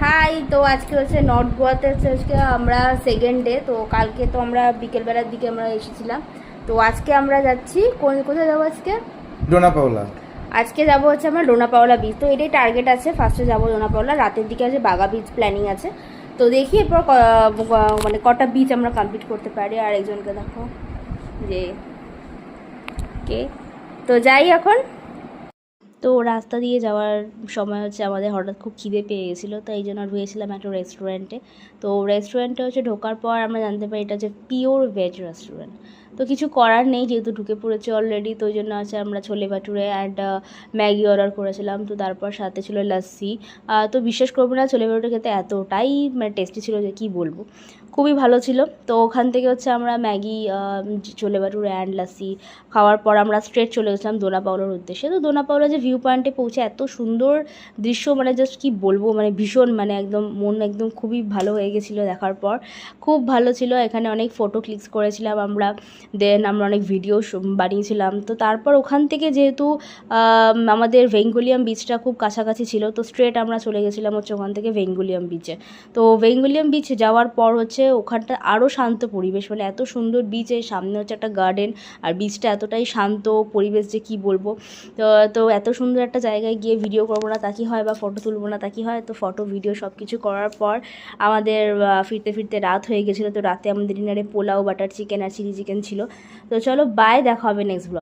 High, তো আজকে হচ্ছে নর্থ গোয়াতে হচ্ছে আজকে আমরা সেকেন্ড ডে। তো কালকে তো আমরা বিকেলবেলার দিকে আমরা এসেছিলাম। তো আজকে আমরা যাচ্ছি কোথায় যাবো আজকে? ডোনা পাওলা। আজকে যাবো হচ্ছে আমরা ডোনা পাওলা বিচ। তো এটাই টার্গেট আছে, ফার্স্টে যাবো ডোনা পাওলা, রাতের দিকে আছে বাগা বিচ প্ল্যানিং আছে। তো দেখি এরপর মানে কটা বিচ আমরা কমপ্লিট করতে পারি। আর একজনকে দেখো যে কে, তো যাই এখন। তো রাস্তা দিয়ে যাওয়ার সময় হচ্ছে আমাদের হঠাৎ খুব খিদে পেয়ে গেছিলো, তো এই জন্য ঢুকেছিলাম একটা রেস্টুরেন্টে। তো রেস্টুরেন্টে হচ্ছে ঢোকার পর আমরা জানতে পারি এটা হচ্ছে পিওর ভেজ রেস্টুরেন্ট। তো কিছু করার নেই, যেহেতু ঢুকে পড়েছে অলরেডি, তো ওই জন্য আছে আমরা ছোলে ভাটুরে অ্যান্ড ম্যাগি অর্ডার করেছিলাম। তো তারপর সাথে ছিল লাস্সি। তো বিশ্বাস করবো না, ছোলে ভাটুরে খেতে এতটাই মানে টেস্টি ছিল যে কী বলবো, খুবই ভালো ছিল। তো ওখান থেকে হচ্ছে আমরা Maggi, chole bhature and lassi খাওয়ার পর আমরা স্ট্রেট চলে গেছিলাম দোনা পাওলার উদ্দেশ্যে। তো দোনা পাওলা যে ভিউ পয়েন্টে পৌঁছে এত সুন্দর দৃশ্য, মানে জাস্ট কি বলবো, মানে ভীষণ, মানে একদম মন একদম খুবই ভালো হয়ে গেছিলো দেখার পর। খুব ভালো ছিল, এখানে অনেক ফটো ক্লিকস করেছিলাম আমরা, দেন আমরা অনেক ভিডিও বানিয়েছিলাম। তো তারপর ওখান থেকে যেহেতু আমাদের ভেঙ্গুলিয়াম বিচটা খুব কাছাকাছি ছিল, তো স্ট্রেট আমরা চলে গেছিলাম হচ্ছে ওখান থেকে ভেঙ্গুলিয়াম বিচে। তো ভেঙ্গুলিয়াম বিচ যাওয়ার পর হচ্ছে ওখানটা আরও শান্ত পরিবেশ, মানে এত সুন্দর বিচ, এর সামনে হচ্ছে একটা গার্ডেন, আর বিচটা এতটাই শান্ত পরিবেশ যে কি বলবো। তো তো এত সুন্দর একটা জায়গায় গিয়ে ভিডিও করবো না তা কি হয়, বা ফটো তুলবো না তা কি হয়। তো ফটো ভিডিও সব কিছু করার পর আমাদের ফিরতে ফিরতে রাত হয়ে গেছিলো। তো রাতে আমাদের ডিনারে পোলাও, বাটার চিকেন আর চিলি চিকেন ছিল। তো চলো বাই, দেখা হবে নেক্সট ব্লগ।